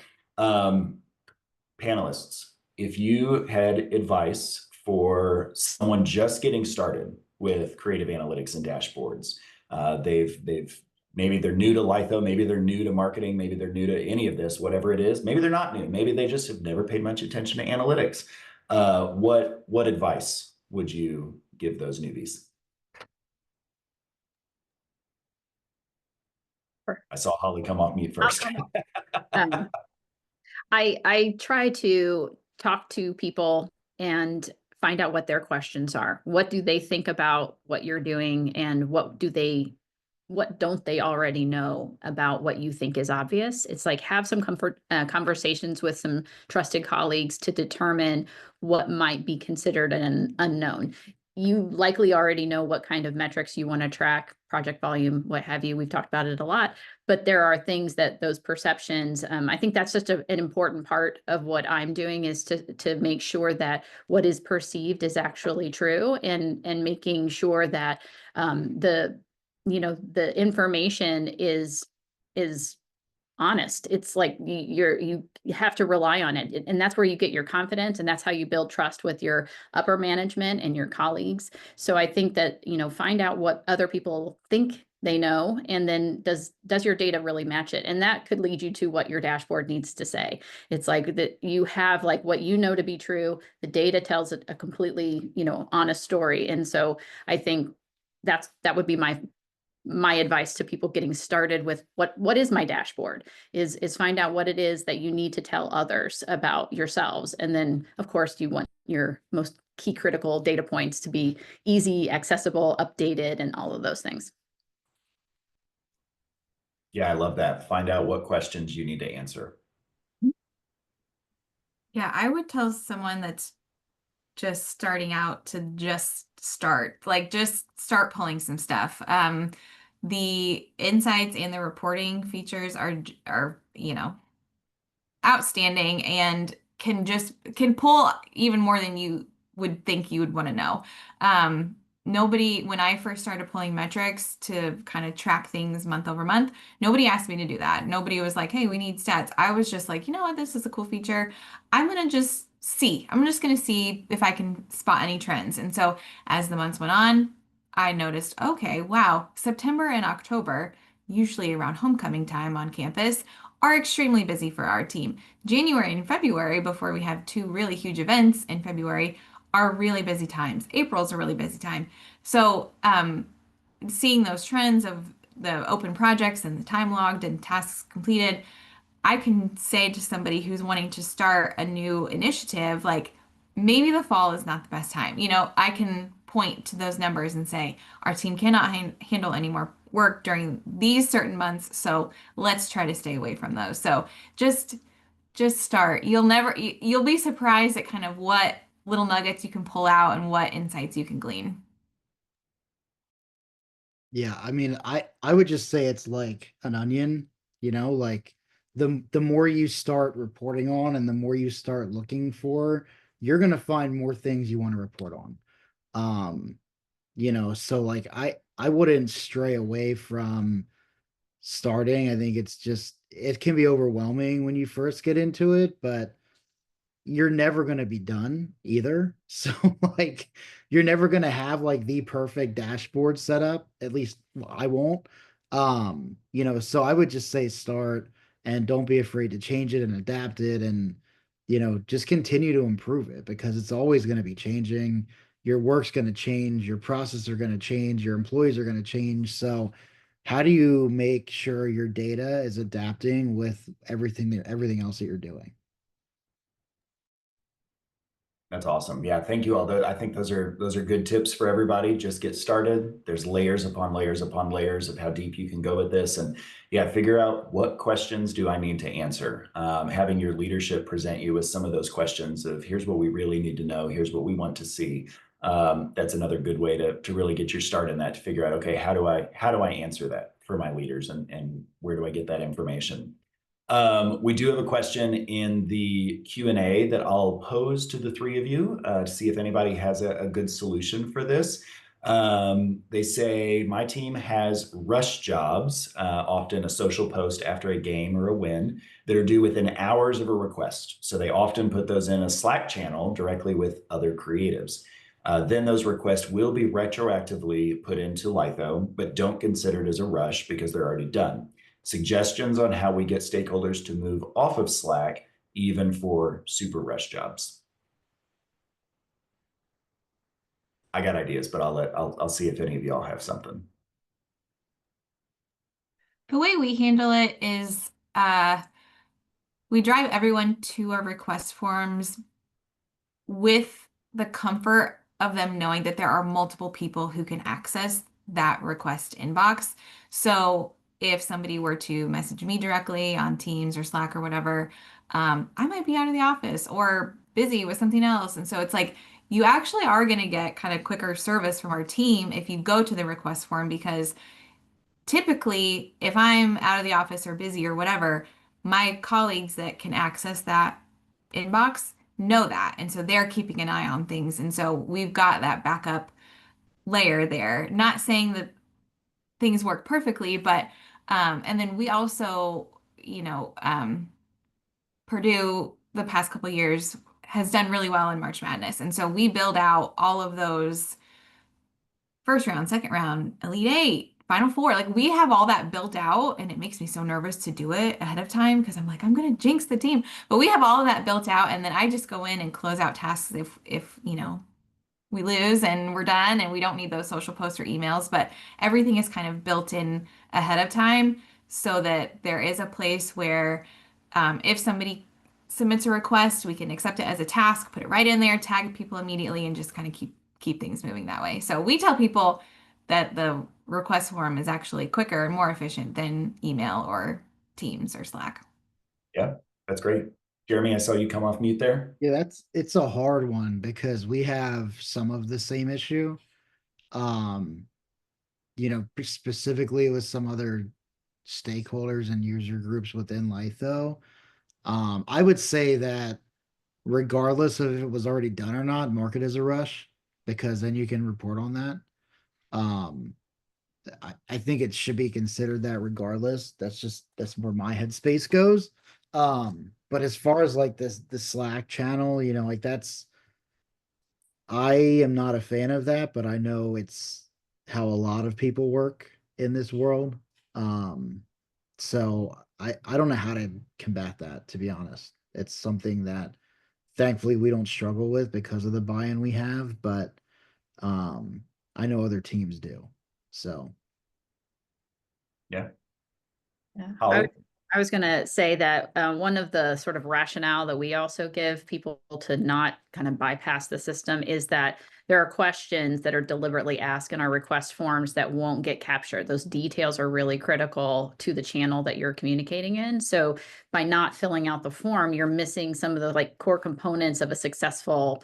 Panelists, if you had advice for someone just getting started with creative analytics and dashboards, maybe they're new to Litho, maybe they're new to marketing, maybe they're new to any of this, whatever it is, maybe they're not new, maybe they just have never paid much attention to analytics. What advice would you give those newbies? I saw Holly come off mute first. I try to talk to people and find out what their questions are. What do they think about what you're doing, and what don't they already know about what you think is obvious? It's like, have some conversations with some trusted colleagues to determine what might be considered an unknown. You likely already know what kind of metrics you want to track, project volume, what have you. We've talked about it a lot, but there are things that those perceptions, I think that's just an important part of what I'm doing, is to make sure that what is perceived is actually true, and making sure that the information is honest. It's like you have to rely on it, and that's where you get your confidence, and that's how you build trust with your upper management and your colleagues. So I think that find out what other people think they know, and then does your data really match it? And that could lead you to what your dashboard needs to say. It's like that you have like what you know to be true, the data tells a completely, honest story. And so I think that would be my advice to people getting started with what is my dashboard, is find out what it is that you need to tell others about yourselves. And then of course you want your most key critical data points to be easy, accessible, updated, and all of those things. Yeah, I love that. Find out what questions you need to answer. Yeah, I would tell someone that's just starting out to just start, like just start pulling some stuff. The insights and the reporting features are, outstanding and can pull even more than you would think you would want to know. When I first started pulling metrics to kind of track things month over month, nobody asked me to do that. Nobody was like, hey, we need stats. I was just like, you know what, this is a cool feature. I'm just going to see if I can spot any trends. And so as the months went on, I noticed, okay, wow, September and October, usually around homecoming time on campus, are extremely busy for our team. January and February, before we have two really huge events in February, are really busy times. April's a really busy time. So, seeing those trends of the open projects and the time logged and tasks completed, I can say to somebody who's wanting to start a new initiative, like maybe the fall is not the best time. I can point to those numbers and say, our team cannot handle any more work during these certain months, so let's try to stay away from those. So just start. You'll be surprised at kind of what little nuggets you can pull out and what insights you can glean. Yeah, I mean, I would just say it's like an onion, like the more you start reporting on and the more you start looking for, you're gonna find more things you want to report on. So like I wouldn't stray away from starting. I think it can be overwhelming when you first get into it, but you're never going to be done either. So like you're never going to have like the perfect dashboard set up. At least I won't. So I would just say start and don't be afraid to change it and adapt it and just continue to improve it because it's always going to be changing. Your work's going to change, your processes are going to change, your employees are going to change. So how do you make sure your data is adapting with everything else that you're doing? That's awesome. Yeah, thank you all. I think those are good tips for everybody. Just get started. There's layers upon layers upon layers of how deep you can go with this, and yeah, figure out what questions do I need to answer. Having your leadership present you with some of those questions of here's what we really need to know, here's what we want to see. That's another good way to really get your start in that, to figure out, okay, how do I answer that for my leaders, and where do I get that information? We do have a question in the Q&A that I'll pose to the three of you to see if anybody has a good solution for this. They say, my team has rush jobs, often a social post after a game or a win, that are due within hours of a request. So they often put those in a Slack channel directly with other creatives. Then those requests will be retroactively put into Lytho, but don't consider it as a rush because they're already done. Suggestions on how we get stakeholders to move off of Slack, even for super rush jobs. I got ideas, but I'll see if any of y'all have something. The way we handle it is we drive everyone to our request forms with the comfort of them knowing that there are multiple people who can access that request inbox. So if somebody were to message me directly on Teams or Slack or whatever, I might be out of the office or busy with something else. And so it's like you actually are going to get kind of quicker service from our team if you go to the request form, because typically if I'm out of the office or busy or whatever, my colleagues that can access that inbox know that. And so they're keeping an eye on things. And so we've got that backup layer there. Not saying that things work perfectly, but and then we also, Purdue the past couple of years has done really well in March Madness. And so we build out all of those first round, second round, Elite Eight, Final Four. Like we have all that built out, and it makes me so nervous to do it ahead of time because I'm like, I'm gonna jinx the team. But we have all of that built out, and then I just go in and close out tasks if we lose and we're done and we don't need those social posts or emails, but everything is kind of built in ahead of time so that there is a place where if somebody submits a request, we can accept it as a task, put it right in there, tag people immediately, and just kind of keep things moving that way. So we tell people that the request form is actually quicker and more efficient than email or Teams or Slack. Yeah, that's great. Jeremy, I saw you come off mute there. Yeah, it's a hard one because we have some of the same issue. Um, specifically with some other stakeholders and user groups within Litho. I would say that regardless of if it was already done or not, mark it as a rush because then you can report on that. Um, I think it should be considered that regardless. That's where my headspace goes. But as far as like the Slack channel, like I am not a fan of that, but I know it's how a lot of people work in this world. Um, so I don't know how to combat that, to be honest. It's something that thankfully we don't struggle with because of the buy-in we have, but um I know other teams do. So Yeah. Yeah. Holly? I was going to say that one of the sort of rationale that we also give people to not kind of bypass the system is that there are questions that are deliberately asked in our request forms that won't get captured. Those details are really critical to the channel that you're communicating in. So by not filling out the form, you're missing some of the like core components of a successful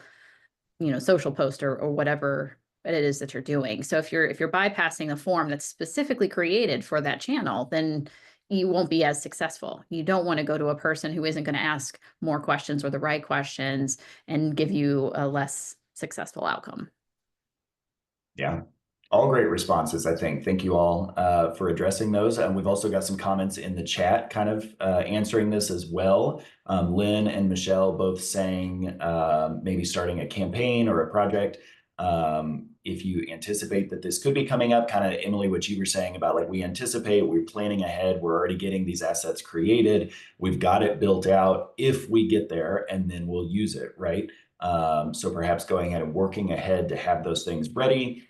social post or whatever it is that you're doing. So if you're bypassing the form that's specifically created for that channel, then you won't be as successful. You don't want to go to a person who isn't going to ask more questions or the right questions and give you a less successful outcome. Yeah, all great responses, I think. Thank you all for addressing those. And we've also got some comments in the chat kind of answering this as well. Lynn and Michelle both saying maybe starting a campaign or a project. If you anticipate that this could be coming up, kind of Emily, what you were saying about like we anticipate, we're planning ahead, we're already getting these assets created, we've got it built out if we get there, and then we'll use it, right? So perhaps going ahead and working ahead to have those things ready.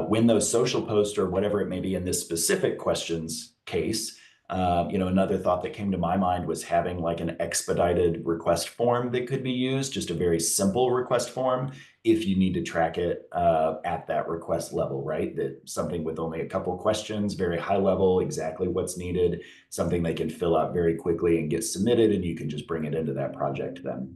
When those social posts or whatever it may be in this specific questions case, another thought that came to my mind was having like an expedited request form that could be used, just a very simple request form if you need to track it at that request level, right? That something with only a couple questions, very high level, exactly what's needed, something they can fill out very quickly and get submitted, and you can just bring it into that project then,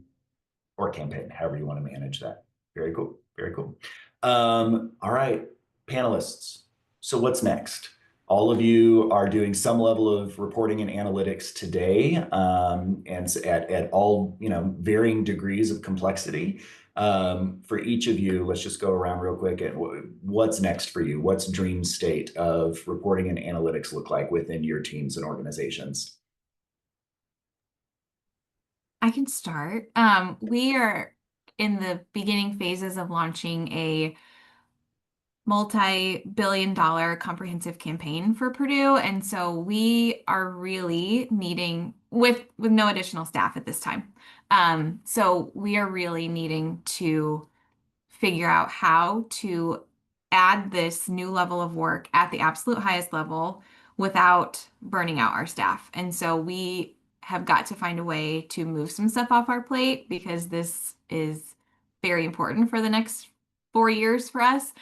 or campaign, however you want to manage that. Very cool, very cool. All right, panelists. So what's next? All of you are doing some level of reporting and analytics today, and at all varying degrees of complexity. For each of you, let's just go around real quick. And what's next for you? What's dream state of reporting and analytics look like within your teams and organizations? I can start. We are in the beginning phases of launching a multi-billion-dollar comprehensive campaign for Purdue, and so we are really needing with no additional staff at this time. So we are really needing to figure out how to add this new level of work at the absolute highest level without burning out our staff. And so we have got to find a way to move some stuff off our plate because this is very important for the next 4 years for us.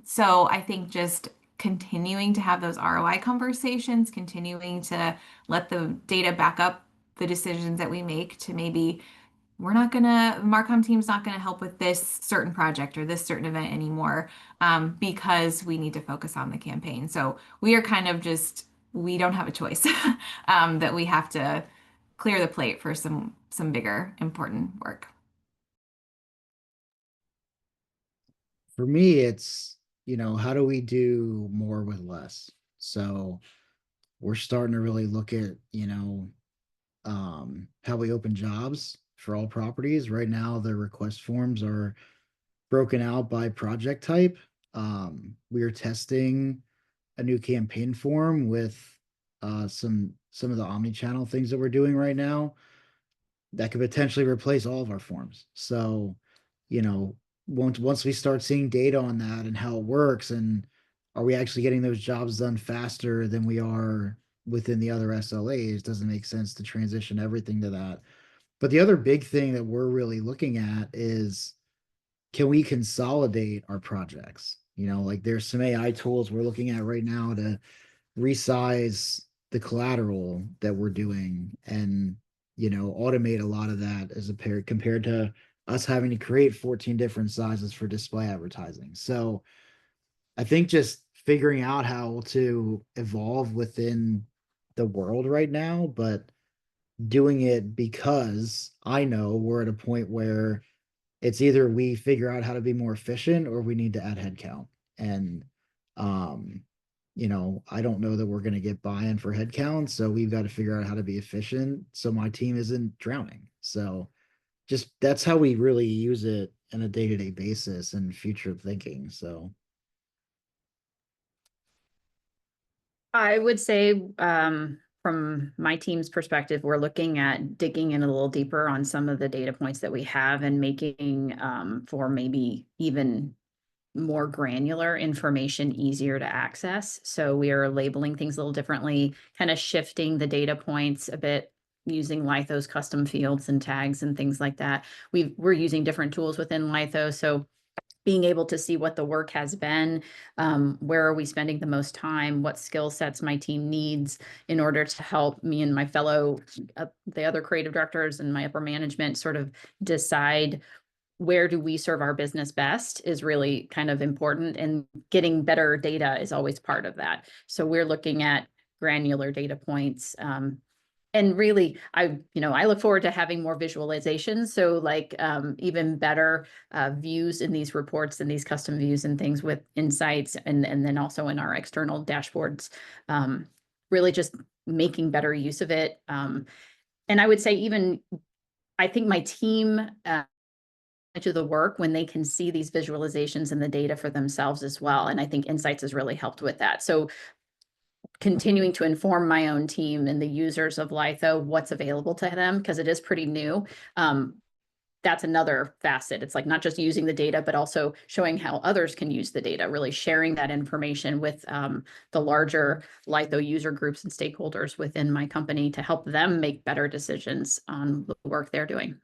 So I think just continuing to have those ROI conversations, continuing to let the data back up the decisions that we make to maybe Marcom team's not gonna help with this certain project or this certain event anymore because we need to focus on the campaign. So we are kind of we don't have a choice that we have to clear the plate for some bigger, important work. for me, it's, how do we do more with less? So we're starting to really look at, how we open jobs for all properties. Right now, the request forms are broken out by project type. We are testing a new campaign form with some of the omni-channel things that we're doing right now that could potentially replace all of our forms. So, you know, once we start seeing data on that and how it works, and are we actually getting those jobs done faster than we are within the other SLAs, doesn't make sense to transition everything to that. But the other big thing that we're really looking at is, can we consolidate our projects? You know, like there's some AI tools we're looking at right now to resize the collateral that we're doing and, you know, automate a lot of that as a pair compared to us having to create 14 different sizes for display advertising. So I think just figuring out how to evolve within the world right now, but doing it because I know we're at a point where it's either we figure out how to be more efficient or we need to add headcount. And um, you know, I don't know that we're going to get buy-in for headcount, so we've got to figure out how to be efficient so my team isn't drowning. So just that's how we really use it on a day-to-day basis and future thinking. So I would say, from my team's perspective, we're looking at digging in a little deeper on some of the data points that we have and making, for maybe even more granular information easier to access. So we are labeling things a little differently, kind of shifting the data points a bit, using Lytho's custom fields and tags and things like that. We're using different tools within Lytho, so being able to see what the work has been, where are we spending the most time, what skill sets my team needs in order to help me and my fellow, the other creative directors and my upper management sort of decide where do we serve our business best is really kind of important, and getting better data is always part of that. So we're looking at granular data points, and really, I look forward to having more visualizations. So like, even better views in these reports and these custom views and things with insights, and then also in our external dashboards, really just making better use of it. And I would say even, I think my team, to the work when they can see these visualizations and the data for themselves as well. And I think Insights has really helped with that. So continuing to inform my own team and the users of Lytho what's available to them, because it is pretty new. That's another facet. It's like not just using the data, but also showing how others can use the data, really sharing that information with the larger Lytho user groups and stakeholders within my company to help them make better decisions on the work they're doing.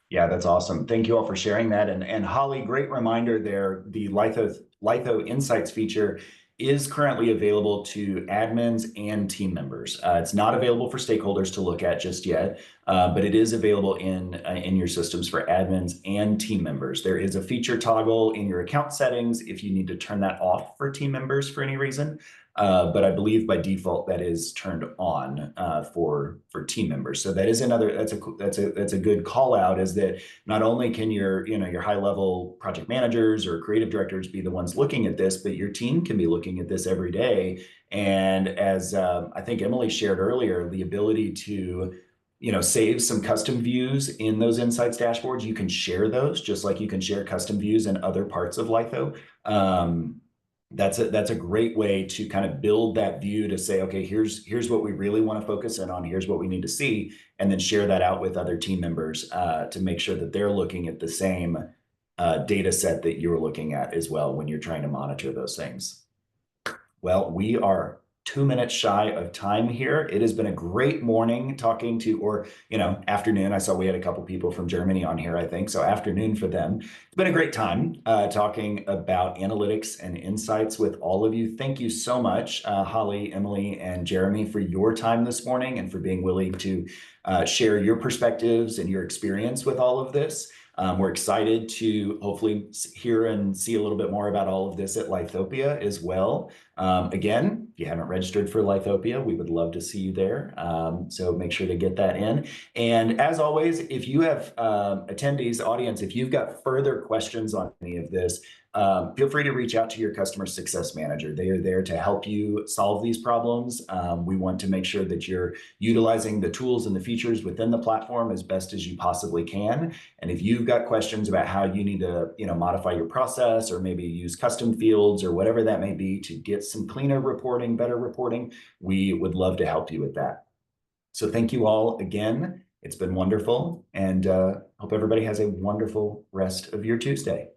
Yeah, that's awesome. Thank you all for sharing that. And Holly, great reminder there. The Lytho Insights feature is currently available to admins and team members. It's not available for stakeholders to look at just yet, but it is available in your systems for admins and team members. There is a feature toggle in your account settings if you need to turn that off for team members for any reason. But I believe by default that is turned on for team members. So that is another, that's a good call out, is that not only can your high level project managers or creative directors be the ones looking at this, but your team can be looking at this every day. And as I think Emily shared earlier, the ability to save some custom views in those insights dashboards, you can share those just like you can share custom views in other parts of Lytho. That's a great way to kind of build that view to say, okay, here's what we really want to focus in on, here's what we need to see, and then share that out with other team members to make sure that they're looking at the same data set that you're looking at as well when you're trying to monitor those things. Well, we are 2 minutes shy of time here. It has been a great morning talking to, or afternoon. I saw we had a couple people from Germany on here, I think. So afternoon for them. It's been a great time talking about analytics and insights with all of you. Thank you so much, Holly, Emily, and Jeremy, for your time this morning and for being willing to share your perspectives and your experience with all of this. We're excited to hopefully hear and see a little bit more about all of this at Lythopia as well. Again, if you haven't registered for Lythopia, we would love to see you there. So make sure to get that in. And as always, if you have attendees, audience, if you've got further questions on any of this, feel free to reach out to your customer success manager. They are there to help you solve these problems. We want to make sure that you're utilizing the tools and the features within the platform as best as you possibly can. And if you've got questions about how you need to, modify your process, or maybe use custom fields or whatever that may be to get some cleaner reporting, better reporting, we would love to help you with that. So thank you all again. It's been wonderful, and hope everybody has a wonderful rest of your Tuesday.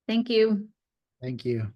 Thank you. Thank you.